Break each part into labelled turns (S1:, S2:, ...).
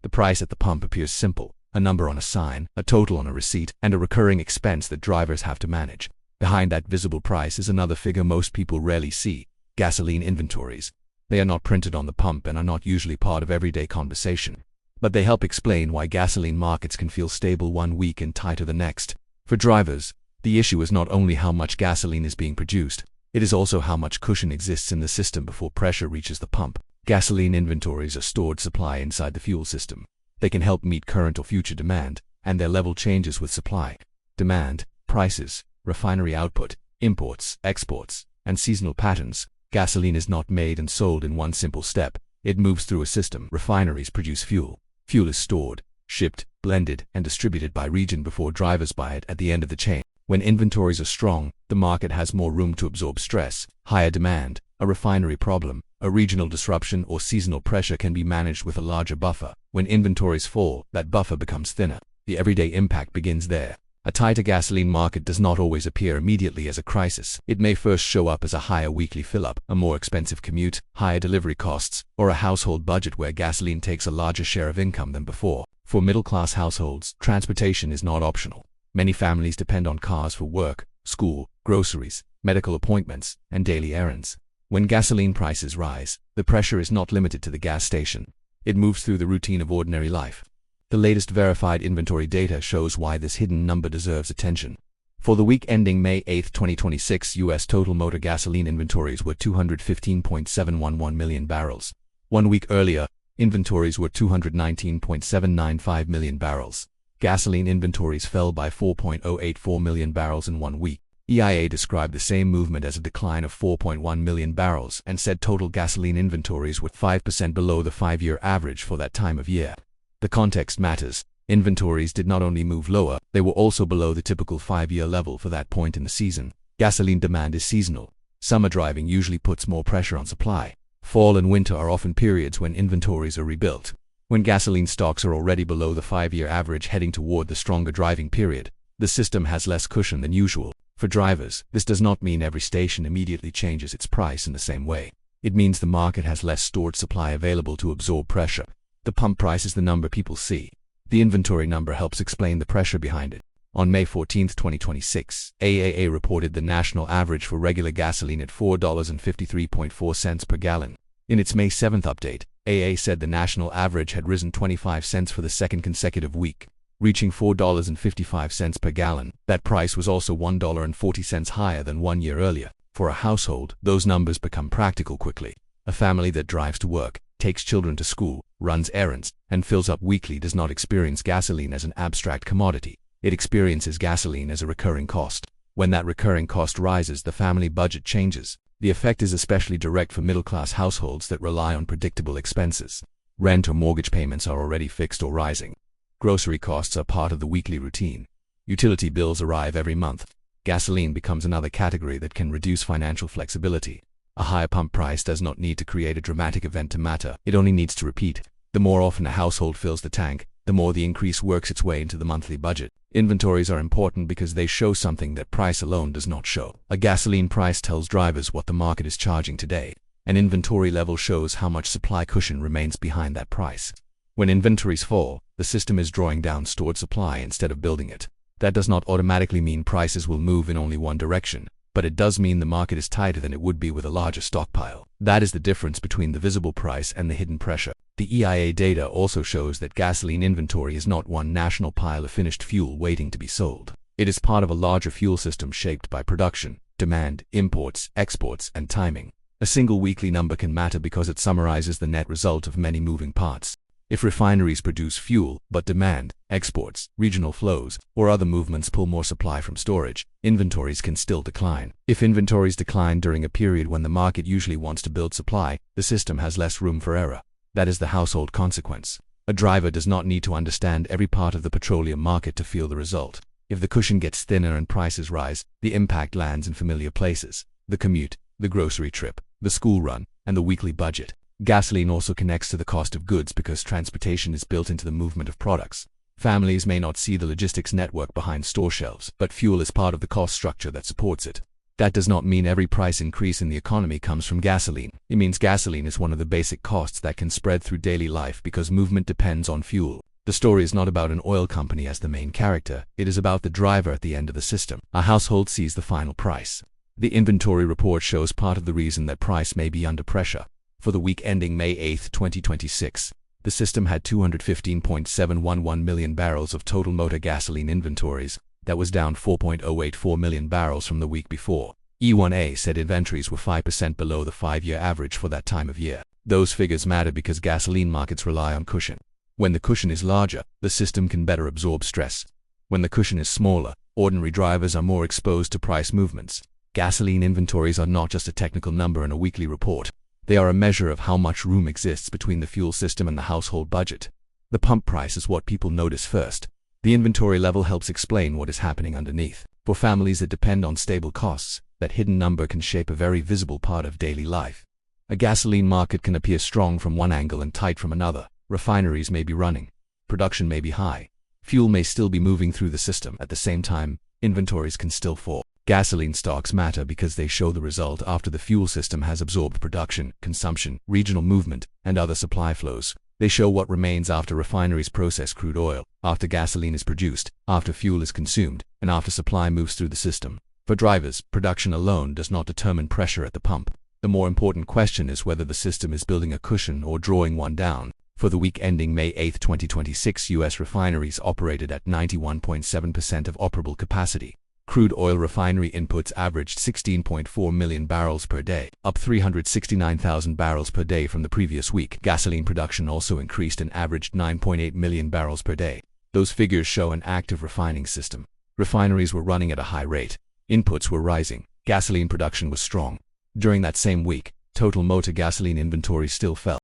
S1: The price at the pump appears simple: a number on a sign, a total on a receipt, and a recurring expense that drivers have to manage. Behind that visible price is another figure most people rarely see: gasoline inventories. They are not printed on the pump and are not usually part of everyday conversation, but they help explain why gasoline markets can feel stable one week and tighter the next. For drivers, the issue is not only how much gasoline is being produced, it is also how much cushion exists in the system before pressure reaches the pump. Gasoline inventories are stored supply inside the fuel system. They can help meet current or future demand, and their level changes with supply, demand, prices, refinery output, imports, exports, and seasonal patterns. Gasoline is not made and sold in one simple step. It moves through a system. Refineries produce fuel. Fuel is stored, shipped, blended, and distributed by region before drivers buy it at the end of the chain. When inventories are strong, the market has more room to absorb stress. Higher demand, a refinery problem, a regional disruption, or seasonal pressure can be managed with a larger buffer. When inventories fall, that buffer becomes thinner. The everyday impact begins there. A tighter gasoline market does not always appear immediately as a crisis. It may first show up as a higher weekly fill-up, a more expensive commute, higher delivery costs, or a household budget where gasoline takes a larger share of income than before. For middle-class households, transportation is not optional. Many families depend on cars for work, school, groceries, medical appointments, and daily errands. When gasoline prices rise, the pressure is not limited to the gas station. It moves through the routine of ordinary life. The latest verified inventory data shows why this hidden number deserves attention. For the week ending May 8, 2026, U.S. total motor gasoline inventories were 215.711 million barrels. 1 week earlier, inventories were 219.795 million barrels. Gasoline inventories fell by 4.084 million barrels in 1 week. EIA described the same movement as a decline of 4.1 million barrels and said total gasoline inventories were 5% below the 5-year average for that time of year. The context matters. Inventories did not only move lower, they were also below the typical 5-year level for that point in the season. Gasoline demand is seasonal. Summer driving usually puts more pressure on supply. Fall and winter are often periods when inventories are rebuilt. When gasoline stocks are already below the 5-year average heading toward the stronger driving period, the system has less cushion than usual. For drivers, this does not mean every station immediately changes its price in the same way. It means the market has less stored supply available to absorb pressure. The pump price is the number people see. The inventory number helps explain the pressure behind it. On May 14, 2026, AAA reported the national average for regular gasoline at $4.53.4 per gallon. In its May 7 update, AA said the national average had risen 25 cents for the second consecutive week, reaching $4.55 per gallon. That price was also $1.40 higher than 1 year earlier. For a household, those numbers become practical quickly. A family that drives to work, takes children to school, runs errands, and fills up weekly does not experience gasoline as an abstract commodity. It experiences gasoline as a recurring cost. When that recurring cost rises, the family budget changes. The effect is especially direct for middle-class households that rely on predictable expenses. Rent or mortgage payments are already fixed or rising. Grocery costs are part of the weekly routine. Utility bills arrive every month. Gasoline becomes another category that can reduce financial flexibility. A higher pump price does not need to create a dramatic event to matter. It only needs to repeat. The more often a household fills the tank, the more the increase works its way into the monthly budget. Inventories are important because they show something that price alone does not show. A gasoline price tells drivers what the market is charging today. An inventory level shows how much supply cushion remains behind that price. When inventories fall, the system is drawing down stored supply instead of building it. That does not automatically mean prices will move in only one direction, but it does mean the market is tighter than it would be with a larger stockpile. That is the difference between the visible price and the hidden pressure. The EIA data also shows that gasoline inventory is not one national pile of finished fuel waiting to be sold. It is part of a larger fuel system shaped by production, demand, imports, exports, and timing. A single weekly number can matter because it summarizes the net result of many moving parts. If refineries produce fuel, but demand, exports, regional flows, or other movements pull more supply from storage, inventories can still decline. If inventories decline during a period when the market usually wants to build supply, the system has less room for error. That is the household consequence. A driver does not need to understand every part of the petroleum market to feel the result. If the cushion gets thinner and prices rise, the impact lands in familiar places: the commute, the grocery trip, the school run, and the weekly budget. Gasoline also connects to the cost of goods because transportation is built into the movement of products. Families may not see the logistics network behind store shelves, but fuel is part of the cost structure that supports it. That does not mean every price increase in the economy comes from gasoline. It means gasoline is one of the basic costs that can spread through daily life because movement depends on fuel. The story is not about an oil company as the main character, it is about the driver at the end of the system. A household sees the final price. The inventory report shows part of the reason that price may be under pressure. For the week ending May 8, 2026, the system had 215.711 million barrels of total motor gasoline inventories. That was down 4.084 million barrels from the week before. E1A said inventories were 5% below the 5-year average for that time of year. Those figures matter because gasoline markets rely on cushion. When the cushion is larger, the system can better absorb stress. When the cushion is smaller, ordinary drivers are more exposed to price movements. Gasoline inventories are not just a technical number in a weekly report. They are a measure of how much room exists between the fuel system and the household budget. The pump price is what people notice first. The inventory level helps explain what is happening underneath. For families that depend on stable costs, that hidden number can shape a very visible part of daily life. A gasoline market can appear strong from one angle and tight from another. Refineries may be running. Production may be high. Fuel may still be moving through the system. At the same time, inventories can still fall. Gasoline stocks matter because they show the result after the fuel system has absorbed production, consumption, regional movement, and other supply flows. They show what remains after refineries process crude oil, after gasoline is produced, after fuel is consumed, and after supply moves through the system. For drivers, production alone does not determine pressure at the pump. The more important question is whether the system is building a cushion or drawing one down. For the week ending May 8, 2026, U.S. refineries operated at 91.7% of operable capacity. Crude oil refinery inputs averaged 16.4 million barrels per day, up 369,000 barrels per day from the previous week. Gasoline production also increased and averaged 9.8 million barrels per day. Those figures show an active refining system. Refineries were running at a high rate. Inputs were rising. Gasoline production was strong. During that same week, total motor gasoline inventories still fell.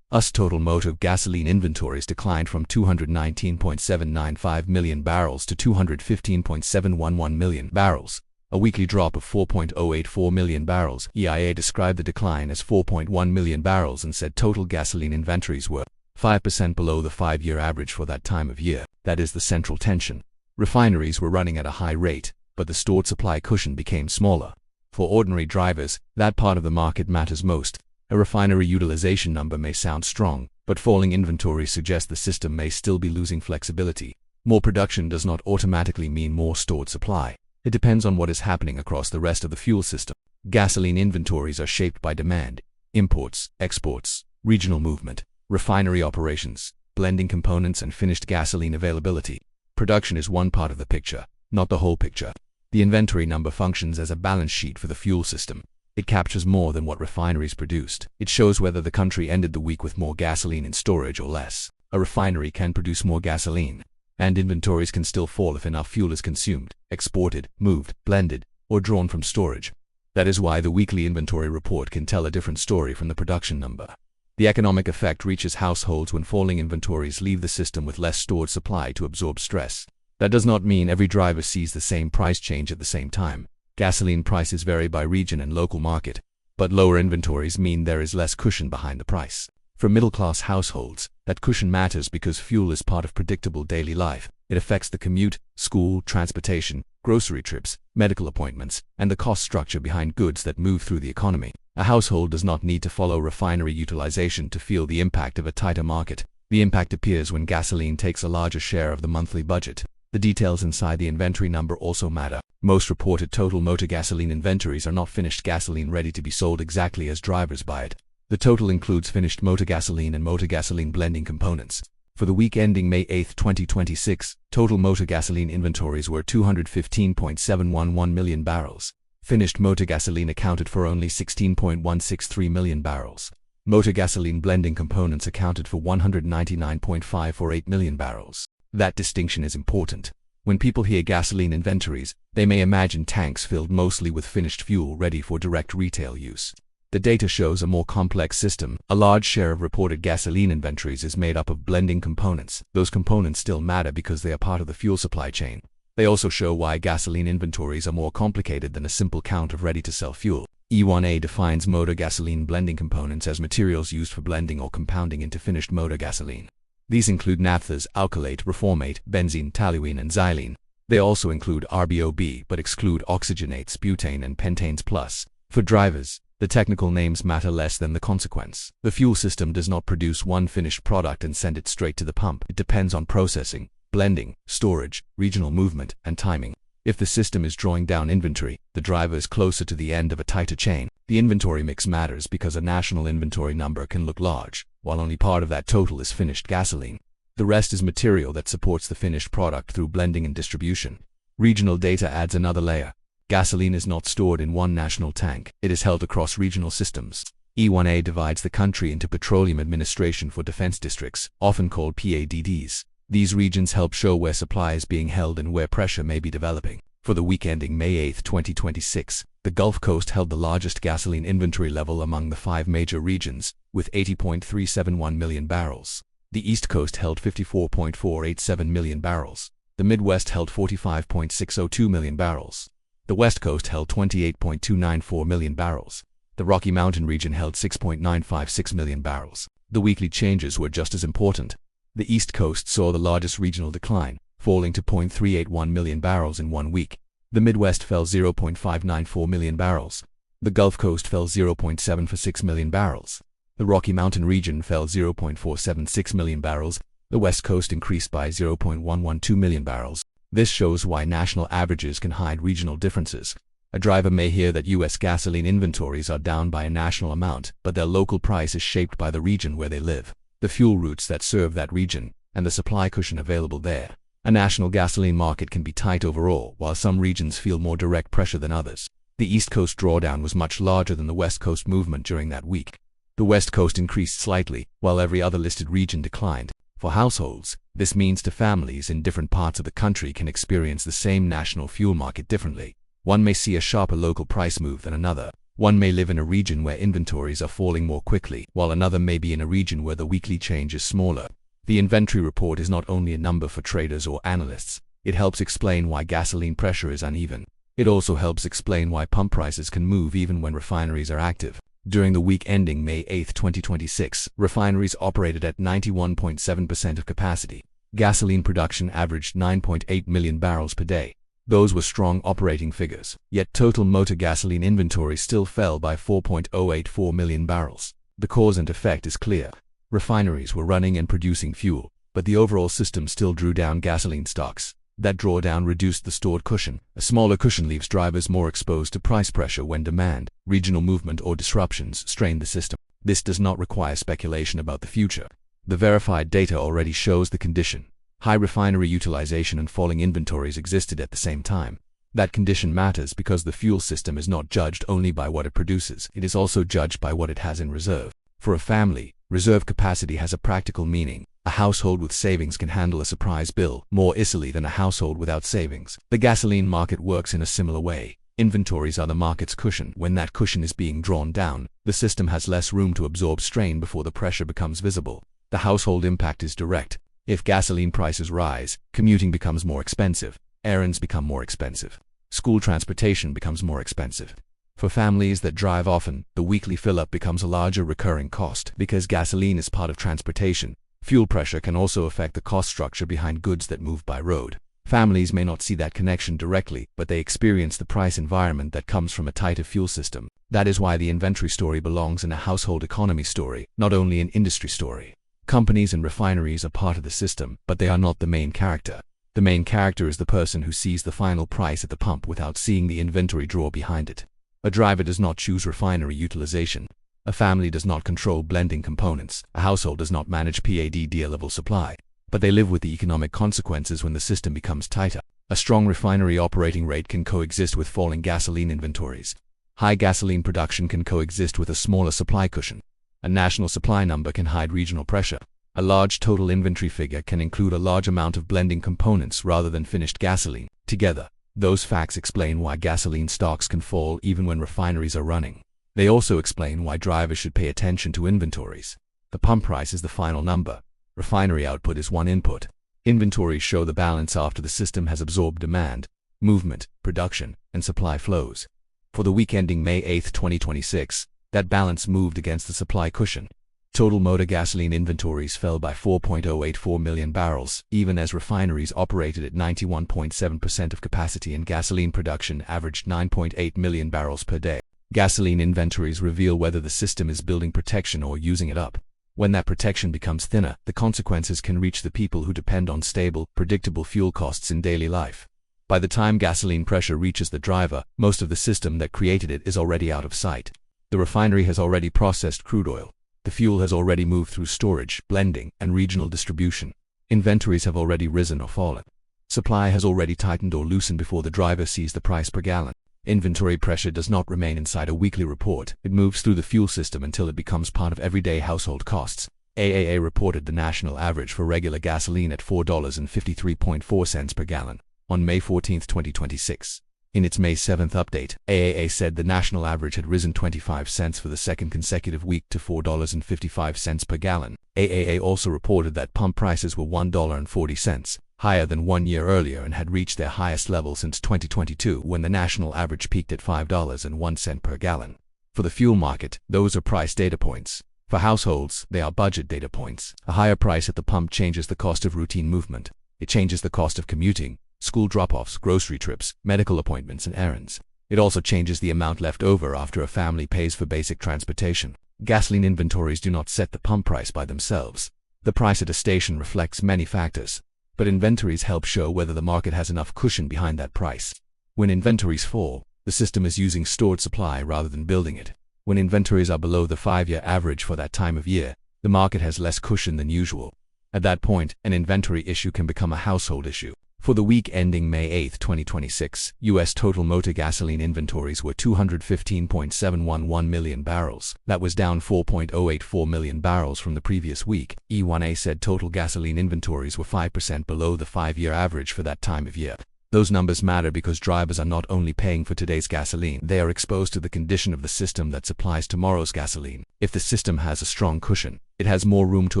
S1: Total motor gasoline inventories declined from 219.795 million barrels to 215.711 million barrels, a weekly drop of 4.084 million barrels. EIA described the decline as 4.1 million barrels and said total gasoline inventories were 5% below the 5-year average for that time of year. That is the central tension. Refineries were running at a high rate, but the stored supply cushion became smaller. For ordinary drivers, that part of the market matters most. A refinery utilization number may sound strong, but falling inventories suggest the system may still be losing flexibility. More production does not automatically mean more stored supply. It depends on what is happening across the rest of the fuel system. Gasoline inventories are shaped by demand, imports, exports, regional movement, refinery operations, blending components, and finished gasoline availability. Production is one part of the picture, not the whole picture. The inventory number functions as a balance sheet for the fuel system. It captures more than what refineries produced. It shows whether the country ended the week with more gasoline in storage or less. A refinery can produce more gasoline, and inventories can still fall if enough fuel is consumed, exported, moved, blended, or drawn from storage. That is why the weekly inventory report can tell a different story from the production number. The economic effect reaches households when falling inventories leave the system with less stored supply to absorb stress. That does not mean every driver sees the same price change at the same time. Gasoline prices vary by region and local market, but lower inventories mean there is less cushion behind the price. For middle-class households, that cushion matters because fuel is part of predictable daily life. It affects the commute, school, transportation, grocery trips, medical appointments, and the cost structure behind goods that move through the economy. A household does not need to follow refinery utilization to feel the impact of a tighter market. The impact appears when gasoline takes a larger share of the monthly budget. The details inside the inventory number also matter. Most reported total motor gasoline inventories are not finished gasoline ready to be sold exactly as drivers buy it. The total includes finished motor gasoline and motor gasoline blending components. For the week ending May 8, 2026, total motor gasoline inventories were 215.711 million barrels. Finished motor gasoline accounted for only 16.163 million barrels. Motor gasoline blending components accounted for 199.548 million barrels. That distinction is important. When people hear gasoline inventories, they may imagine tanks filled mostly with finished fuel ready for direct retail use. The data shows a more complex system. A large share of reported gasoline inventories is made up of blending components. Those components still matter because they are part of the fuel supply chain. They also show why gasoline inventories are more complicated than a simple count of ready-to-sell fuel. E1A defines motor gasoline blending components as materials used for blending or compounding into finished motor gasoline. These include naphthas, alkylate, reformate, benzene, toluene, and xylene. They also include RBOB but exclude oxygenates, butane and pentanes plus. For drivers, the technical names matter less than the consequence. The fuel system does not produce one finished product and send it straight to the pump. It depends on processing, blending, storage, regional movement, and timing. If the system is drawing down inventory, the driver is closer to the end of a tighter chain. The inventory mix matters because a national inventory number can look large, while only part of that total is finished gasoline. The rest is material that supports the finished product through blending and distribution. Regional data adds another layer. Gasoline is not stored in one national tank. It is held across regional systems. E1A divides the country into Petroleum Administration for Defense Districts, often called PADDs. These regions help show where supply is being held and where pressure may be developing. For the week ending May 8, 2026, the Gulf Coast held the largest gasoline inventory level among the 5 major regions, with 80.371 million barrels. The East Coast held 54.487 million barrels. The Midwest held 45.602 million barrels. The West Coast held 28.294 million barrels. The Rocky Mountain region held 6.956 million barrels. The weekly changes were just as important. The East Coast saw the largest regional decline, falling to 0.381 million barrels in 1 week. The Midwest fell 0.594 million barrels. The Gulf Coast fell 0.746 million barrels. The Rocky Mountain region fell 0.476 million barrels. The West Coast increased by 0.112 million barrels. This shows why national averages can hide regional differences. A driver may hear that U.S. gasoline inventories are down by a national amount, but their local price is shaped by the region where they live, the fuel routes that serve that region, and the supply cushion available there. A national gasoline market can be tight overall, while some regions feel more direct pressure than others. The East Coast drawdown was much larger than the West Coast movement during that week. The West Coast increased slightly, while every other listed region declined. For households, this means to families in different parts of the country can experience the same national fuel market differently. One may see a sharper local price move than another. One may live in a region where inventories are falling more quickly, while another may be in a region where the weekly change is smaller. The inventory report is not only a number for traders or analysts. It helps explain why gasoline pressure is uneven. It also helps explain why pump prices can move even when refineries are active. During the week ending May 8, 2026, refineries operated at 91.7% of capacity. Gasoline production averaged 9.8 million barrels per day. Those were strong operating figures, yet total motor gasoline inventory still fell by 4.084 million barrels. The cause and effect is clear. Refineries were running and producing fuel, but the overall system still drew down gasoline stocks. That drawdown reduced the stored cushion. A smaller cushion leaves drivers more exposed to price pressure when demand, regional movement or disruptions strain the system. This does not require speculation about the future. The verified data already shows the condition. High refinery utilization and falling inventories existed at the same time. That condition matters because the fuel system is not judged only by what it produces. It is also judged by what it has in reserve. For a family, reserve capacity has a practical meaning. A household with savings can handle a surprise bill more easily than a household without savings. The gasoline market works in a similar way. Inventories are the market's cushion. When that cushion is being drawn down, the system has less room to absorb strain before the pressure becomes visible. The household impact is direct. If gasoline prices rise, commuting becomes more expensive. Errands become more expensive. School transportation becomes more expensive. For families that drive often, the weekly fill-up becomes a larger recurring cost. Because gasoline is part of transportation, fuel pressure can also affect the cost structure behind goods that move by road. Families may not see that connection directly, but they experience the price environment that comes from a tighter fuel system. That is why the inventory story belongs in a household economy story, not only an industry story. Companies and refineries are part of the system, but they are not the main character. The main character is the person who sees the final price at the pump without seeing the inventory draw behind it. A driver does not choose refinery utilization. A family does not control blending components. A household does not manage PADD-level supply. But they live with the economic consequences when the system becomes tighter. A strong refinery operating rate can coexist with falling gasoline inventories. High gasoline production can coexist with a smaller supply cushion. A national supply number can hide regional pressure. A large total inventory figure can include a large amount of blending components rather than finished gasoline. Together, those facts explain why gasoline stocks can fall even when refineries are running. They also explain why drivers should pay attention to inventories. The pump price is the final number. Refinery output is one input. Inventories show the balance after the system has absorbed demand, movement, production, and supply flows. For the week ending May 8, 2026, that balance moved against the supply cushion. Total motor gasoline inventories fell by 4.084 million barrels, even as refineries operated at 91.7% of capacity and gasoline production averaged 9.8 million barrels per day. Gasoline inventories reveal whether the system is building protection or using it up. When that protection becomes thinner, the consequences can reach the people who depend on stable, predictable fuel costs in daily life. By the time gasoline pressure reaches the driver, most of the system that created it is already out of sight. The refinery has already processed crude oil. The fuel has already moved through storage, blending, and regional distribution. Inventories have already risen or fallen. Supply has already tightened or loosened before the driver sees the price per gallon. Inventory pressure does not remain inside a weekly report. It moves through the fuel system until it becomes part of everyday household costs. AAA reported the national average for regular gasoline at $4.53 per gallon on May 14, 2026. In its May 7th update, AAA said the national average had risen 25 cents for the second consecutive week to $4.55 per gallon. AAA also reported that pump prices were $1.40, higher than 1 year earlier, and had reached their highest level since 2022, when the national average peaked at $5.01 per gallon. For the fuel market, those are price data points. For households, they are budget data points. A higher price at the pump changes the cost of routine movement. It changes the cost of commuting, school drop-offs, grocery trips, medical appointments, and errands. It also changes the amount left over after a family pays for basic transportation. Gasoline inventories do not set the pump price by themselves. The price at a station reflects many factors, but inventories help show whether the market has enough cushion behind that price. When inventories fall, the system is using stored supply rather than building it. When inventories are below the 5-year average for that time of year, the market has less cushion than usual. At that point, an inventory issue can become a household issue. For the week ending May 8, 2026, U.S. total motor gasoline inventories were 215.711 million barrels. That was down 4.084 million barrels from the previous week. E1A said total gasoline inventories were 5% below the 5-year average for that time of year. Those numbers matter because drivers are not only paying for today's gasoline, they are exposed to the condition of the system that supplies tomorrow's gasoline. If the system has a strong cushion, it has more room to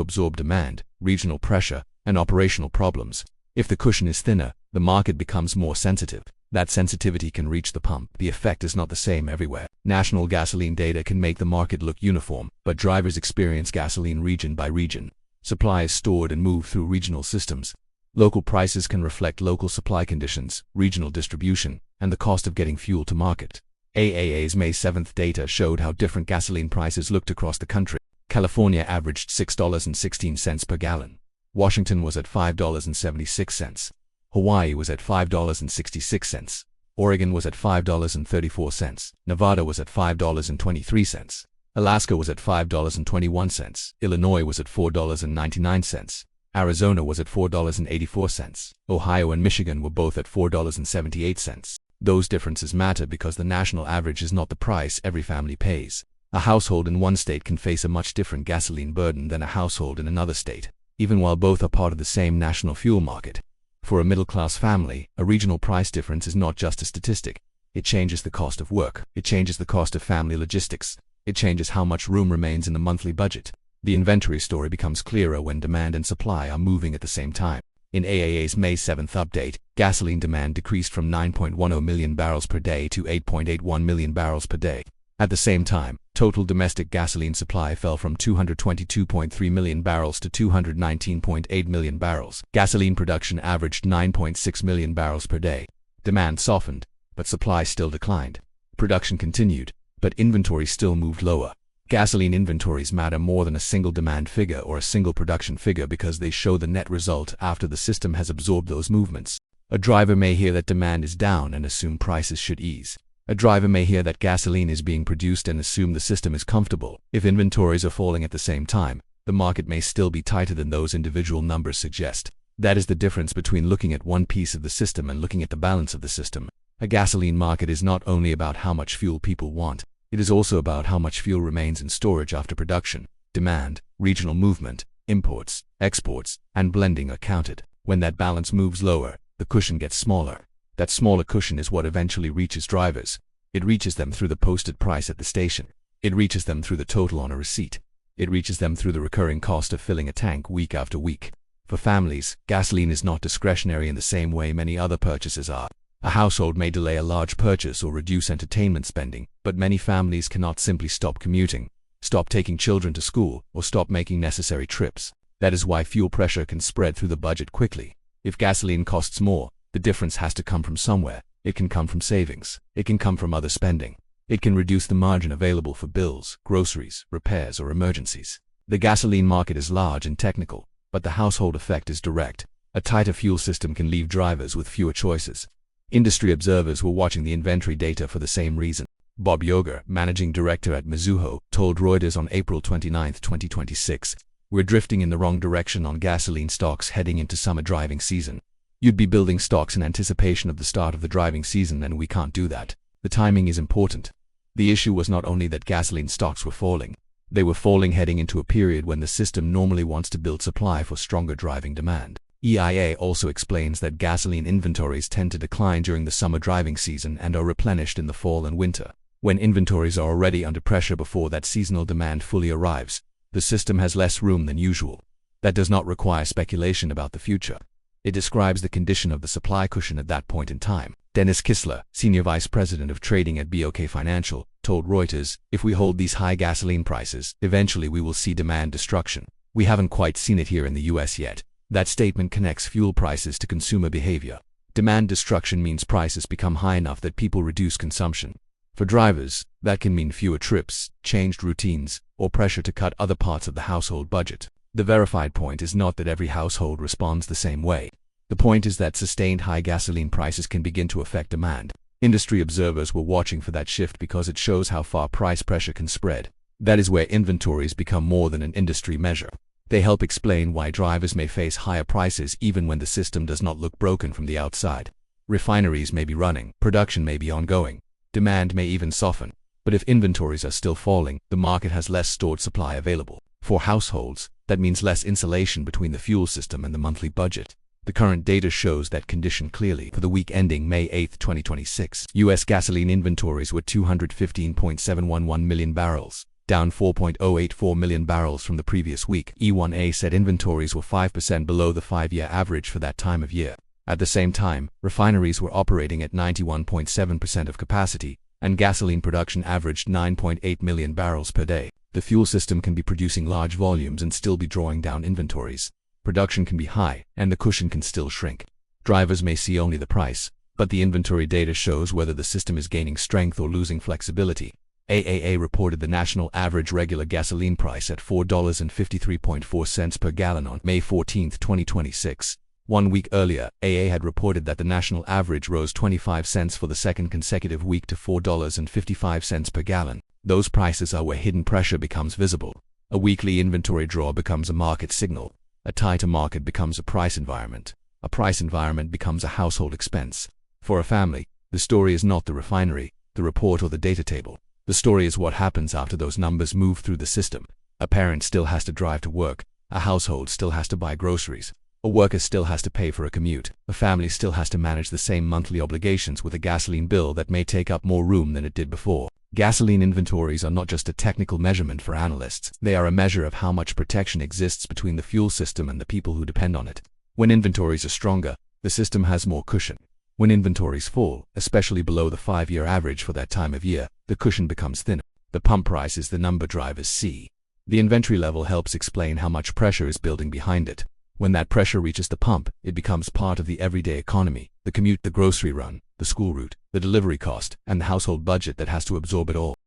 S1: absorb demand, regional pressure, and operational problems. If the cushion is thinner, the market becomes more sensitive. That sensitivity can reach the pump. The effect is not the same everywhere. National gasoline data can make the market look uniform, but drivers experience gasoline region by region. Supply is stored and moved through regional systems. Local prices can reflect local supply conditions, regional distribution, and the cost of getting fuel to market. AAA's May 7th data showed how different gasoline prices looked across the country. California averaged $6.16 per gallon. Washington was at $5.76. Hawaii was at $5.66. Oregon was at $5.34. Nevada was at $5.23. Alaska was at $5.21. Illinois was at $4.99. Arizona was at $4.84. Ohio and Michigan were both at $4.78. Those differences matter because the national average is not the price every family pays. A household in one state can face a much different gasoline burden than a household in another state, even while both are part of the same national fuel market. For a middle-class family, a regional price difference is not just a statistic. It changes the cost of work. It changes the cost of family logistics. It changes how much room remains in the monthly budget. The inventory story becomes clearer when demand and supply are moving at the same time. In AAA's May 7th update, gasoline demand decreased from 9.10 million barrels per day to 8.81 million barrels per day. At the same time, total domestic gasoline supply fell from 222.3 million barrels to 219.8 million barrels. Gasoline production averaged 9.6 million barrels per day. Demand softened, but supply still declined. Production continued, but inventory still moved lower. Gasoline inventories matter more than a single demand figure or a single production figure because they show the net result after the system has absorbed those movements. A driver may hear that demand is down and assume prices should ease. A driver may hear that gasoline is being produced and assume the system is comfortable. If inventories are falling at the same time, the market may still be tighter than those individual numbers suggest. That is the difference between looking at one piece of the system and looking at the balance of the system. A gasoline market is not only about how much fuel people want, it is also about how much fuel remains in storage after production. Demand, regional movement, imports, exports, and blending are counted. When that balance moves lower, the cushion gets smaller. That smaller cushion is what eventually reaches drivers. It reaches them through the posted price at the station. It reaches them through the total on a receipt. It reaches them through the recurring cost of filling a tank week after week. For families, gasoline is not discretionary in the same way many other purchases are. A household may delay a large purchase or reduce entertainment spending, but many families cannot simply stop commuting. stop taking children to school, or stop making necessary trips. That is why fuel pressure can spread through the budget quickly. If gasoline costs more, the difference has to come from somewhere. It can come from savings. It can come from other spending. It can reduce the margin available for bills, groceries, repairs, or emergencies. The gasoline market is large and technical, but the household effect is direct. A tighter fuel system can leave drivers with fewer choices. Industry observers were watching the inventory data for the same reason. Bob Yoger, managing director at Mizuho, told Reuters on April 29, 2026, "We're drifting in the wrong direction on gasoline stocks heading into summer driving season. You'd be building stocks in anticipation of the start of the driving season, and we can't do that. The timing is important." The issue was not only that gasoline stocks were falling. They were falling heading into a period when the system normally wants to build supply for stronger driving demand. EIA also explains that gasoline inventories tend to decline during the summer driving season and are replenished in the fall and winter. When inventories are already under pressure before that seasonal demand fully arrives, the system has less room than usual. That does not require speculation about the future. It describes the condition of the supply cushion at that point in time. Dennis Kissler, senior vice president of trading at BOK Financial, told Reuters, "If we hold these high gasoline prices, eventually we will see demand destruction. We haven't quite seen it here in the US yet." That statement connects fuel prices to consumer behavior. Demand destruction means prices become high enough that people reduce consumption. For drivers, that can mean fewer trips, changed routines, or pressure to cut other parts of the household budget. The verified point is not that every household responds the same way. The point is that sustained high gasoline prices can begin to affect demand. Industry observers were watching for that shift because it shows how far price pressure can spread. That is where inventories become more than an industry measure. They help explain why drivers may face higher prices even when the system does not look broken from the outside. Refineries may be running, production may be ongoing, demand may even soften. But if inventories are still falling, the market has less stored supply available. For households, that means less insulation between the fuel system and the monthly budget. The current data shows that condition clearly. For the week ending May 8, 2026, U.S. gasoline inventories were 215.711 million barrels, down 4.084 million barrels from the previous week. E1A said inventories were 5% below the 5-year average for that time of year. At the same time, refineries were operating at 91.7% of capacity, and gasoline production averaged 9.8 million barrels per day. The fuel system can be producing large volumes and still be drawing down inventories. Production can be high, and the cushion can still shrink. Drivers may see only the price, but the inventory data shows whether the system is gaining strength or losing flexibility. AAA reported the national average regular gasoline price at $4.53 per gallon on May 14, 2026. 1 week earlier, AA had reported that the national average rose 25 cents for the second consecutive week to $4.55 per gallon. Those prices are where hidden pressure becomes visible. A weekly inventory draw becomes a market signal. A tighter market becomes a price environment. A price environment becomes a household expense. For a family, the story is not the refinery, the report, or the data table. The story is what happens after those numbers move through the system. A parent still has to drive to work. A household still has to buy groceries. A worker still has to pay for a commute. A family still has to manage the same monthly obligations with a gasoline bill that may take up more room than it did before. Gasoline inventories are not just a technical measurement for analysts. They are a measure of how much protection exists between the fuel system and the people who depend on it. When inventories are stronger, the system has more cushion. When inventories fall, especially below the 5-year average for that time of year, the cushion becomes thinner. The pump price is the number drivers see. The inventory level helps explain how much pressure is building behind it. When that pressure reaches the pump, it becomes part of the everyday economy, the commute, the grocery run, the school route, the delivery cost, and the household budget that has to absorb it all.